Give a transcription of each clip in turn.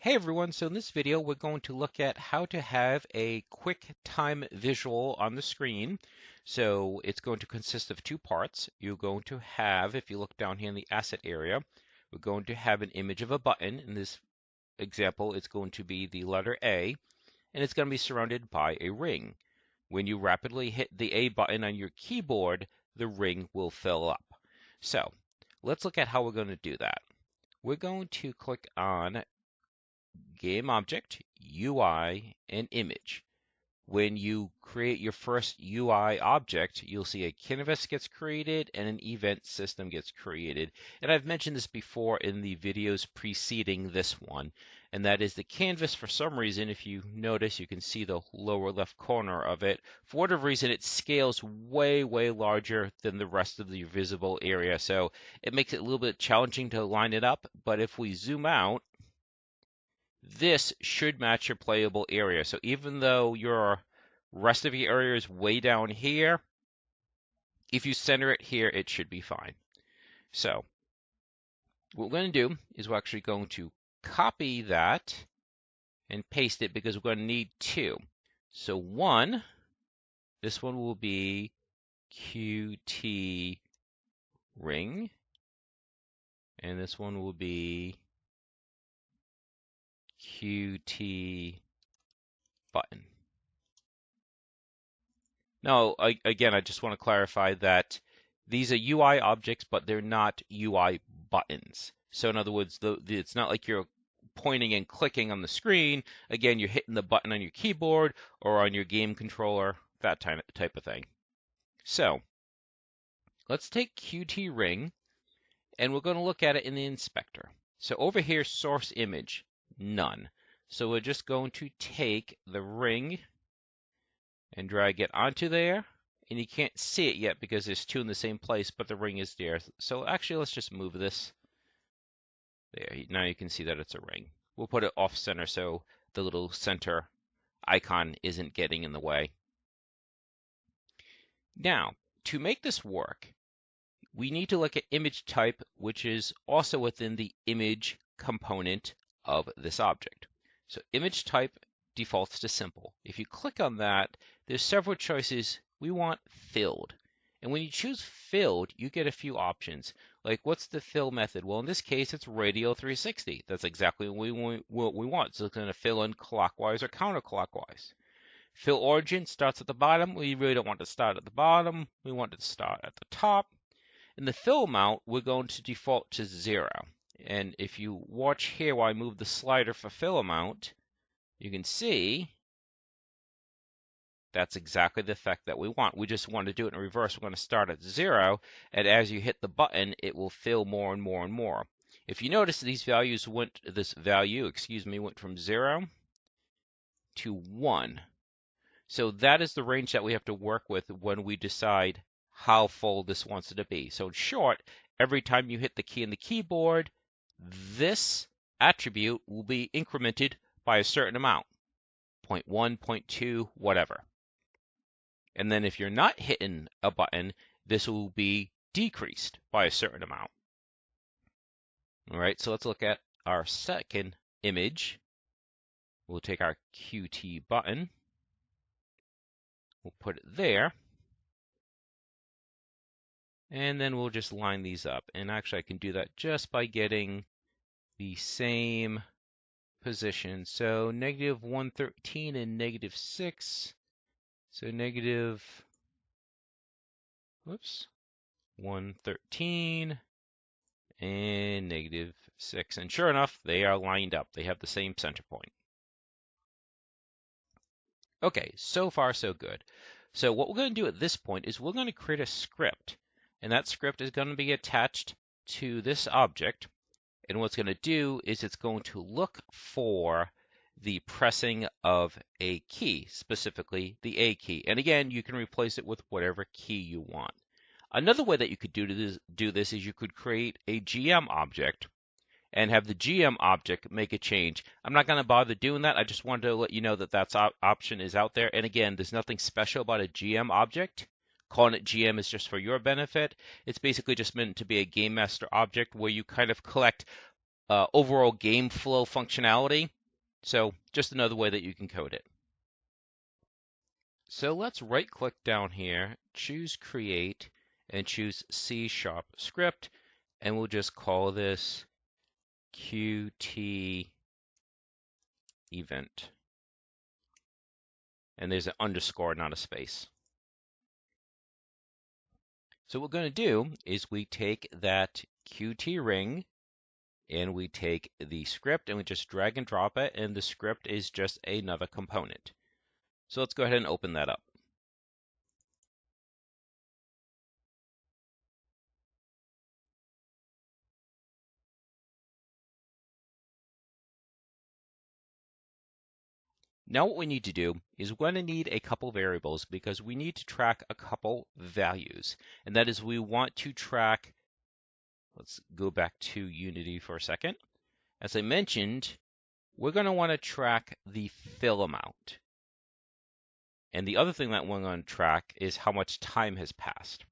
Hey everyone, so in this video we're going to look at how to have a quick time visual on the screen. So it's going to consist of two parts. You're going to have, if you look down here in the asset area, we're going to have an image of a button. In this example, it's going to be the letter A, and it's going to be surrounded by a ring. When you rapidly hit the A button on your keyboard, the ring will fill up. So let's look at how we're going to do that. We're going to click on Game Object, UI, and Image. When you create your first UI object, you'll see a canvas gets created and an event system gets created. And I've mentioned this before in the videos preceding this one, and that is the canvas. For some reason, if you notice, you can see the lower left corner of it. For whatever reason, it scales way larger than the rest of the visible area. So it makes it a little bit challenging to line it up. But if we zoom out, this should match your playable area. So even though your rest of your area is way down here, if you center it here, it should be fine. So what we're going to do is we're actually going to copy that and paste it because we're going to need two. So this one will be QT ring, and this one will be QT button. Now, again, I just want to clarify that these are UI objects, but they're not UI buttons. So in other words, it's not like you're pointing and clicking on the screen. Again, you're hitting the button on your keyboard or on your game controller, that type of thing. So let's take QT ring, and we're going to look at it in the inspector. So over here, source image, none. So we're just going to take the ring and drag it onto there, and you can't see it yet because there's two in the same place, but the ring is there. So actually, let's just move this. There, now you can see that it's a ring. We'll put it off center so the little center icon isn't getting in the way. Now, to make this work, we need to look at image type, which is also within the image component of this object. So image type defaults to simple. If you click on that, there's several choices. We want filled. And when you choose filled, you get a few options. Like, what's the fill method? Well, in this case, it's radial 360. That's exactly what we want. So it's going to fill in clockwise or counterclockwise. Fill origin starts at the bottom. We really don't want to start at the bottom. We want it to start at the top. In the fill amount, we're going to default to 0. And if you watch here while I move the slider for fill amount, you can see that's exactly the effect that we want. We just want to do it in reverse. We're going to start at 0, and as you hit the button, it will fill more and more and more. If you notice, this value went from 0 to 1. So that is the range that we have to work with when we decide how full this wants it to be. So in short, every time you hit the key in the keyboard, this attribute will be incremented by a certain amount, 0.1, 0.2, whatever. And then if you're not hitting a button, this will be decreased by a certain amount. All right, so let's look at our second image. We'll take our QT button. We'll put it there. And then we'll just line these up. And actually, I can do that just by getting the same position. So negative 113 and negative 6. So negative 113 and negative 6. And sure enough, they are lined up. They have the same center point. Okay, so far so good. So what we're going to do at this point is we're going to create a script. And that script is going to be attached to this object. And what's going to do is it's going to look for the pressing of a key, specifically the A key. And again, you can replace it with whatever key you want. Another way that you could do this is you could create a GM object and have the GM object make a change. I'm not going to bother doing that. I just wanted to let you know that that option is out there. And again, there's nothing special about a GM object. Calling it GM is just for your benefit. It's basically just meant to be a game master object where you kind of collect overall game flow functionality. So just another way that you can code it. So let's right click down here, choose create, and choose C# script, and we'll just call this Qt event. And there's an underscore, not a space. So what we're going to do is we take that Qt ring and we take the script and we just drag and drop it, and the script is just another component. So let's go ahead and open that up. Now what we need to do is we're going to need a couple variables because we need to track a couple values. And that is, we want to track, let's go back to Unity for a second. As I mentioned, we're going to want to track the fill amount. And the other thing that we're going to track is how much time has passed.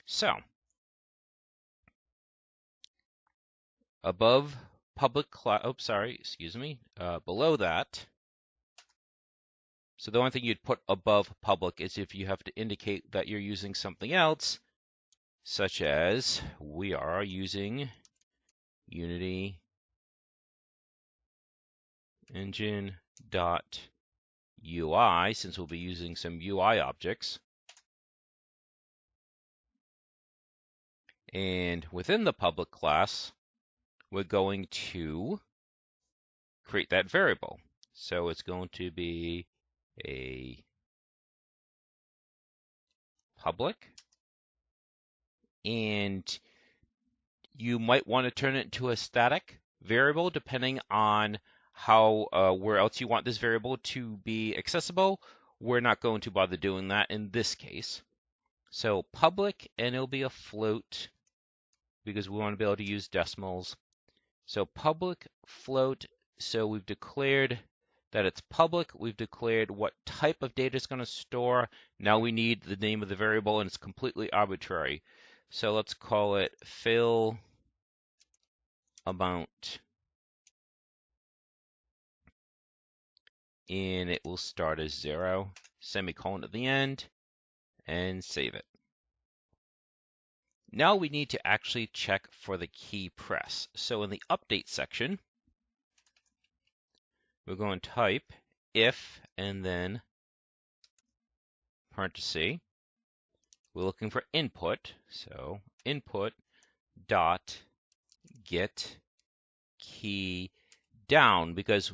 So, above public class, below that, so the only thing you'd put above public is if you have to indicate that you're using something else, such as we are using Unity engine.ui, since we'll be using some UI objects. And within the public class, we're going to create that variable. So it's going to be a public, and you might want to turn it into a static variable depending on how where else you want this variable to be accessible. We're not going to bother doing that in this case. So public, and it'll be a float because we want to be able to use decimals. So public float, so we've declared that it's public. We've declared what type of data it's going to store. Now we need the name of the variable, and it's completely arbitrary. So let's call it fill amount. And it will start as 0, semicolon at the end, and save it. Now we need to actually check for the key press. So in the update section, we're going to type if and then parenthesis. We're looking for input, so input dot get key down, because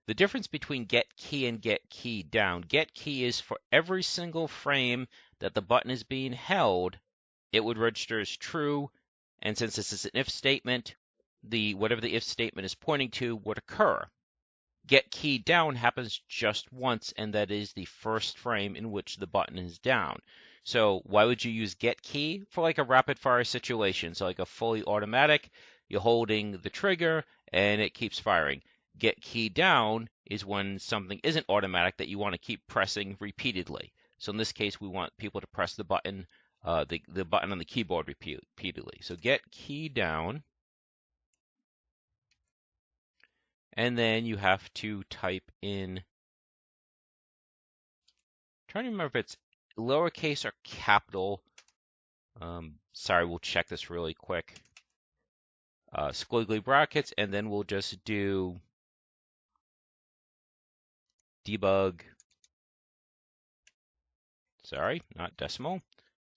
the difference between get key and get key down, get key is for every single frame that the button is being held, it would register as true, and since this is an if statement, whatever the if statement is pointing to would occur. Get key down happens just once, and that is the first frame in which the button is down. So why would you use get key? For like a rapid fire situation, so like a fully automatic, you're holding the trigger and it keeps firing. Get key down is when something isn't automatic that you want to keep pressing repeatedly. So in this case, we want people to press the button, the button on the keyboard repeatedly. So get key down. And then you have to type in, trying to remember if it's lowercase or capital. Sorry, we'll check this really quick. Squiggly brackets, and then we'll just do debug. Sorry, not decimal.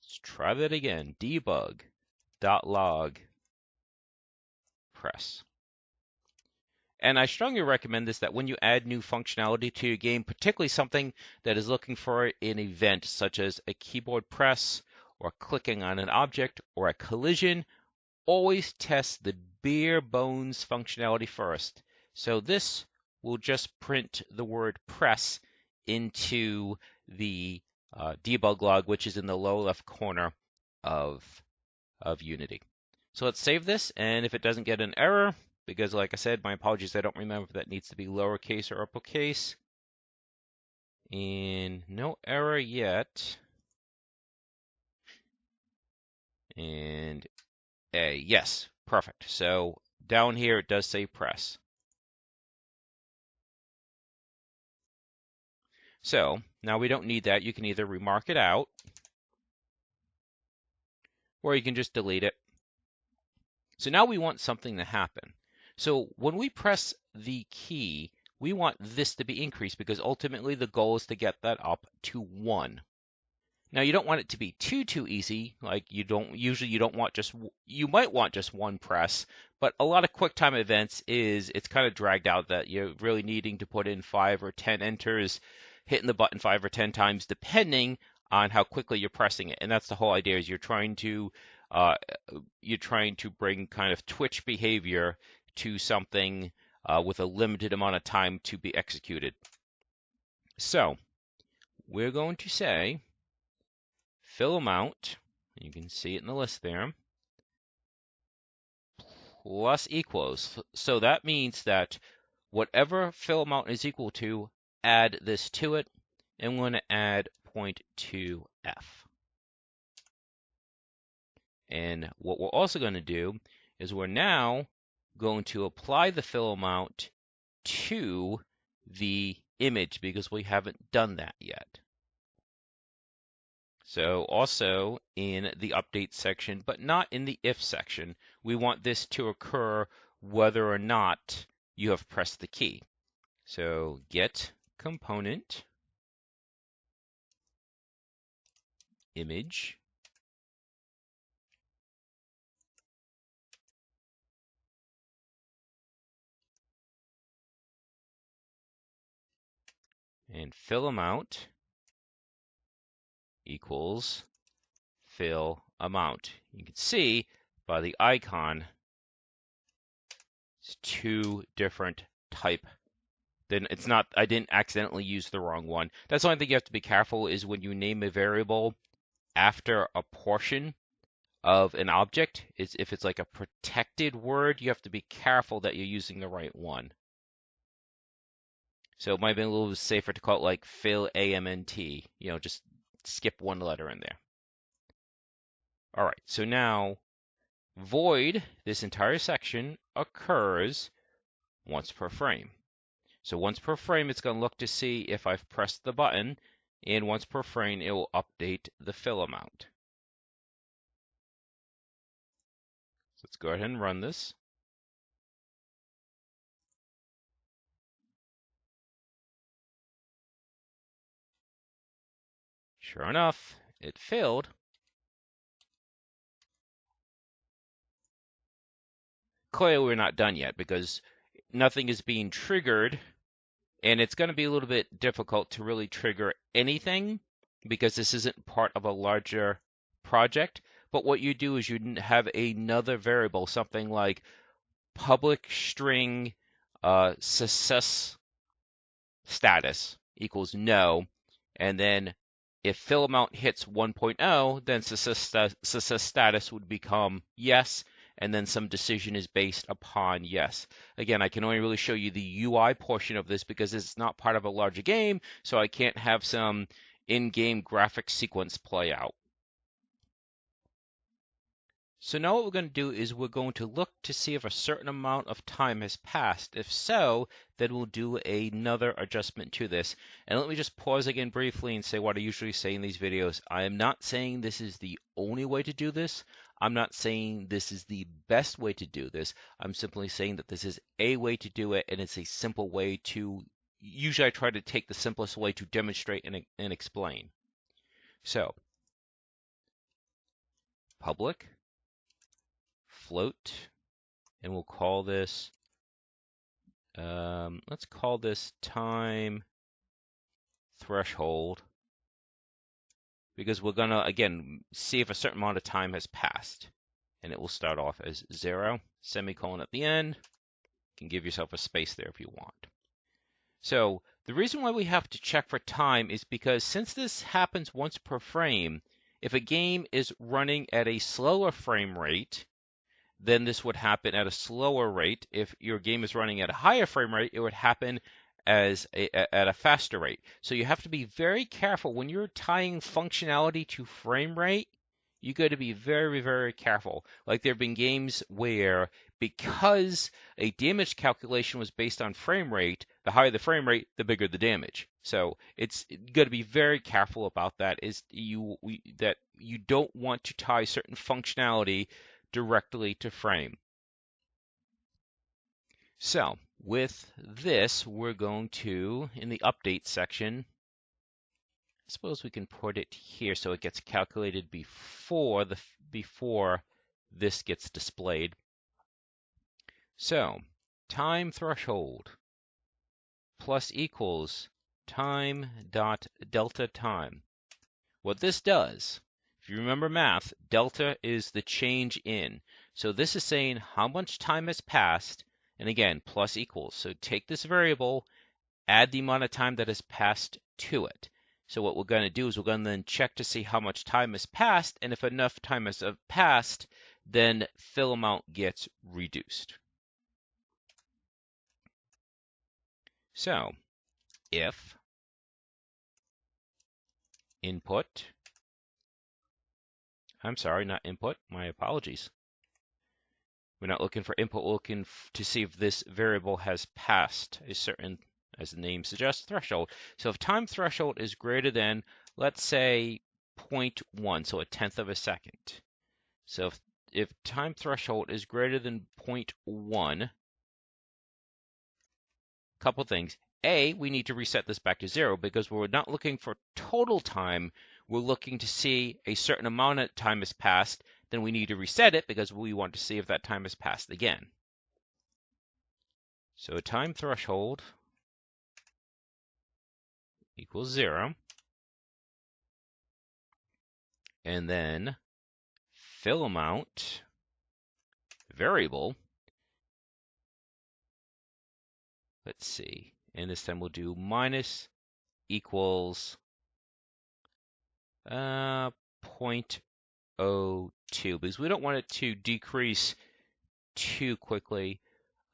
Let's try that again. Debug.log press. And I strongly recommend this, that when you add new functionality to your game, particularly something that is looking for an event such as a keyboard press or clicking on an object or a collision, always test the bare bones functionality first. So this will just print the word press into the debug log, which is in the lower left corner of Unity. So let's save this, and if it doesn't get an error, because like I said, my apologies, I don't remember if that needs to be lowercase or uppercase. And no error yet. And A, yes, perfect. So down here it does say press. So now we don't need that. You can either remark it out, or you can just delete it. So now we want something to happen. So when we press the key, we want this to be increased because ultimately the goal is to get that up to 1. Now you don't want it to be too easy. Like you don't want just, you might want just one press, but a lot of QuickTime events it's kind of dragged out that you're really needing to put in 5 or 10 enters, hitting the button 5 or 10 times depending on how quickly you're pressing it. And that's the whole idea, is you're trying to bring kind of twitch behavior to something with a limited amount of time to be executed. So we're going to say fill amount, you can see it in the list there, plus equals. So that means that whatever fill amount is equal to, add this to it, and we're going to add 0.2f. And what we're also going to do is we're now going to apply the fill amount to the image because we haven't done that yet. So also in the update section, but not in the if section, we want this to occur whether or not you have pressed the key. So get component image and fill amount equals fill amount. You can see by the icon, it's 2 different type. Then it's not, I didn't accidentally use the wrong one. That's the only thing you have to be careful is when you name a variable after a portion of an object, is if it's like a protected word, you have to be careful that you're using the right one. So it might have been a little bit safer to call it like fill AMNT, just skip one letter in there. All right, so now void, this entire section, occurs once per frame. So once per frame, it's going to look to see if I've pressed the button, and once per frame, it will update the fill amount. So let's go ahead and run this. Sure enough, it filled. Clearly, we're not done yet because nothing is being triggered, and it's going to be a little bit difficult to really trigger anything because this isn't part of a larger project. But what you do is you have another variable, something like public string success status equals no, and then if fill amount hits 1.0, then success status would become yes, and then some decision is based upon yes. Again, I can only really show you the UI portion of this because it's not part of a larger game, so I can't have some in-game graphic sequence play out. So now what we're going to do is we're going to look to see if a certain amount of time has passed. If so, then we'll do another adjustment to this. And let me just pause again briefly and say what I usually say in these videos. I am not saying this is the only way to do this. I'm not saying this is the best way to do this. I'm simply saying that this is a way to do it, and it's a simple way to, usually I try to take the simplest way to demonstrate and explain. So, public float, and we'll call this, let's call this time threshold, because we're gonna, again, see if a certain amount of time has passed. And it will start off as 0, semicolon at the end. You can give yourself a space there if you want. So the reason why we have to check for time is because since this happens once per frame, if a game is running at a slower frame rate, then this would happen at a slower rate. If your game is running at a higher frame rate, it would happen at a faster rate. So you have to be very careful when you're tying functionality to frame rate. you got to be very, very careful. Like there have been games where because a damage calculation was based on frame rate, the higher the frame rate, the bigger the damage. So it's got to be very careful about that. That you don't want to tie certain functionality directly to frame. So with this, we're going to, in the update section, I suppose we can put it here so it gets calculated before this gets displayed. So time threshold plus equals time dot delta time. What this does, if you remember math, delta is the change in. So this is saying how much time has passed, and again, plus equals. So take this variable, add the amount of time that has passed to it. So what we're going to do is we're going to then check to see how much time has passed, and if enough time has passed, then fill amount gets reduced. So if input, I'm sorry, not input, my apologies. We're not looking for input, we're looking to see if this variable has passed a certain, as the name suggests, threshold. So if time threshold is greater than, let's say, 0.1, so a tenth of a second. So if time threshold is greater than 0.1, a couple things. A, we need to reset this back to 0 because we're not looking for total time. We're looking to see a certain amount of time has passed. Then we need to reset it because we want to see if that time has passed again. So time threshold equals 0. And then fill amount variable. Let's see. And this time we'll do minus equals 0.02 because we don't want it to decrease too quickly.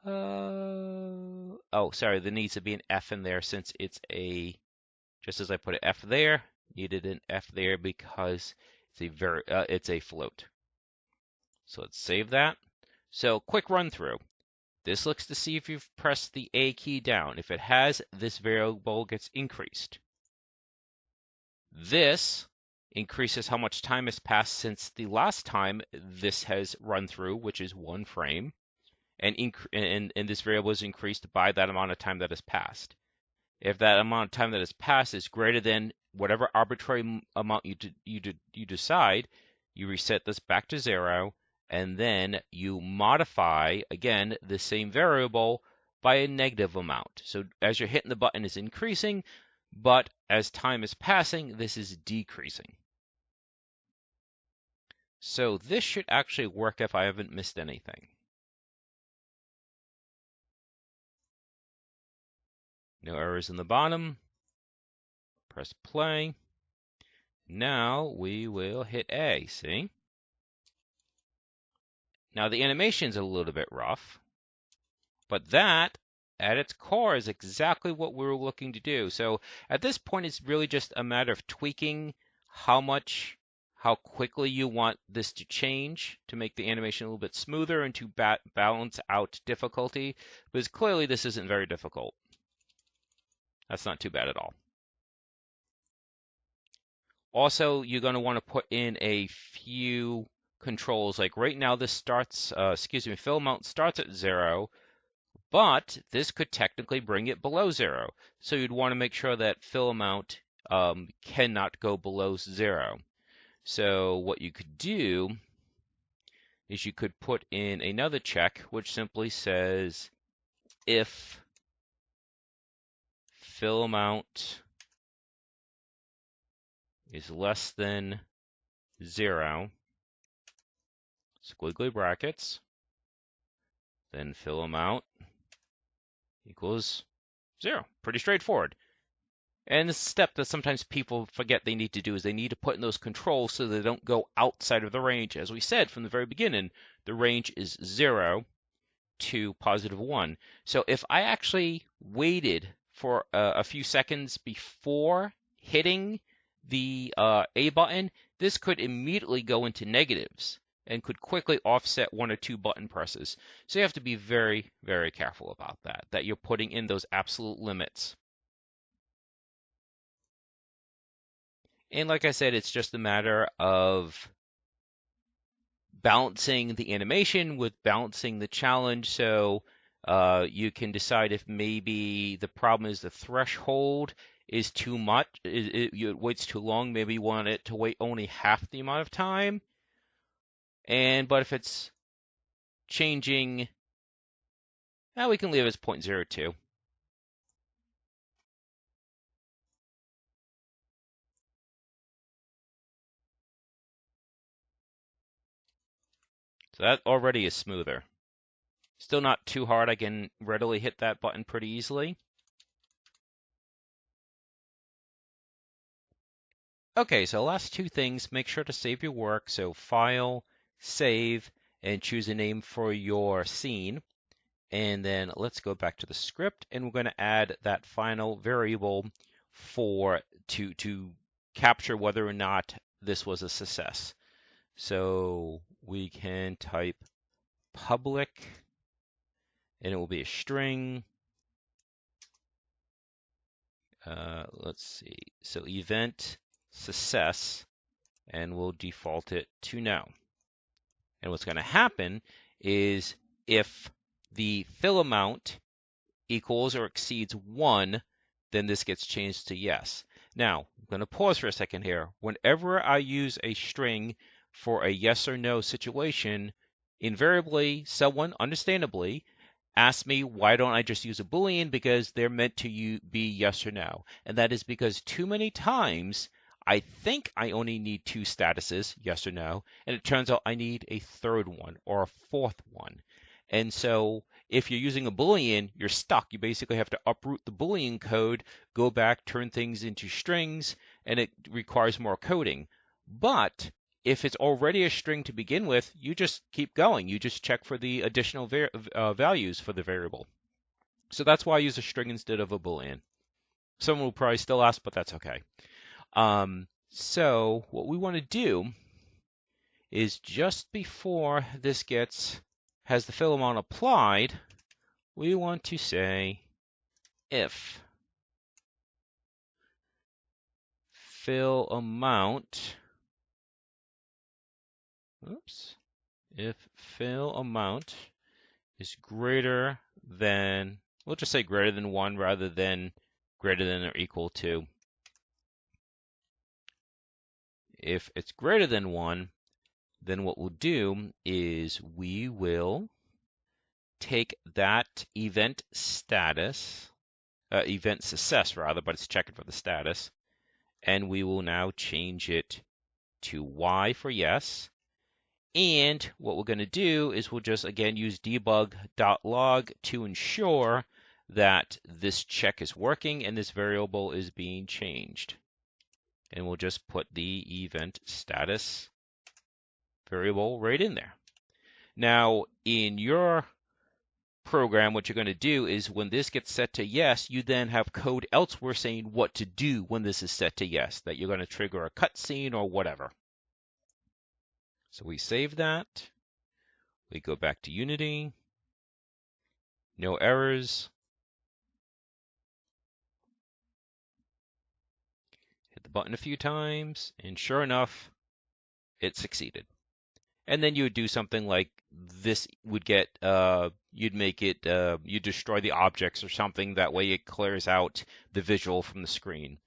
Oh, sorry, there needs to be an F in there since it's a, just as I put an F there, needed an F there because it's a float. So let's save that. So quick run through. This looks to see if you've pressed the A key down. If it has, this variable gets increased. This increases how much time has passed since the last time this has run through, which is 1 frame. And this variable is increased by that amount of time that has passed. If that amount of time that has passed is greater than whatever arbitrary amount you decide, you reset this back to 0, and then you modify, again, the same variable by a negative amount. So as you're hitting the button, it's increasing, but as time is passing, this is decreasing. So this should actually work if I haven't missed anything. No errors in the bottom. Press play. Now we will hit A, see? Now the animation's a little bit rough, but that, at its core, is exactly what we were looking to do. So at this point, it's really just a matter of tweaking how quickly you want this to change to make the animation a little bit smoother and to balance out difficulty, because clearly this isn't very difficult. That's not too bad at all. Also, you're going to want to put in a few controls. Like right now, this starts, fill amount starts at 0, but this could technically bring it below 0. So you'd want to make sure that fill amount cannot go below 0. So what you could do is you could put in another check, which simply says if fill amount is less than 0, squiggly brackets, then fill amount equals 0. Pretty straightforward. And the step that sometimes people forget they need to do is they need to put in those controls so they don't go outside of the range. As we said from the very beginning, the range is 0 to +1. So if I actually waited for a few seconds before hitting the A button, this could immediately go into negatives and could quickly offset one or two button presses. So you have to be very, very careful about that you're putting in those absolute limits. And like I said, it's just a matter of balancing the animation with balancing the challenge. So you can decide if maybe the problem is the threshold is too much, it waits too long. Maybe you want it to wait only half the amount of time. But if it's changing, we can leave it as 0.02. So that already is smoother. Still not too hard. I can readily hit that button pretty easily. Okay, so last two things, make sure to save your work. So File, Save, and choose a name for your scene. And then let's go back to the script, and we're going to add that final variable to capture whether or not this was a success. So we can type public, and it will be a string. Let's see. So event success, and we'll default it to no. And what's going to happen is if the fill amount equals or exceeds 1, then this gets changed to yes. Now, I'm going to pause for a second here. Whenever I use a string for a yes or no situation, invariably, someone, understandably, asks me, why don't I just use a Boolean? Because they're meant to be yes or no. And that is because too many times I think I only need two statuses, yes or no, and it turns out I need a third one or a fourth one. And so if you're using a Boolean, you're stuck. You basically have to uproot the Boolean code, go back, turn things into strings, and it requires more coding. But if it's already a string to begin with, you just keep going. You just check for the additional values for the variable. So that's why I use a string instead of a Boolean. Someone will probably still ask, but that's okay. So what we want to do is just before this has the fill amount applied, we want to say if fill amount, if fill amount is greater than, we'll just say greater than 1 rather than greater than or equal to. If it's greater than 1, then what we'll do is we will take that event success rather, but it's checking for the status, and we will now change it to Y for yes. And what we're going to do is we'll just again use debug.log to ensure that this check is working and this variable is being changed. And we'll just put the event status variable right in there. Now, in your program, what you're going to do is when this gets set to yes, you then have code elsewhere saying what to do when this is set to yes, that you're going to trigger a cutscene or whatever. So we save that. We go back to Unity. No errors. Hit the button a few times, and sure enough, it succeeded. And then you would do something like this would get, you'd make it, you destroy the objects or something. That way it clears out the visual from the screen.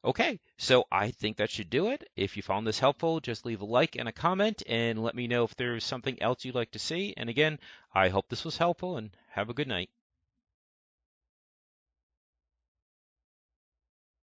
Okay, so I think that should do it. If you found this helpful, just leave a like and a comment and let me know if there's something else you'd like to see. And again, I hope this was helpful and have a good night.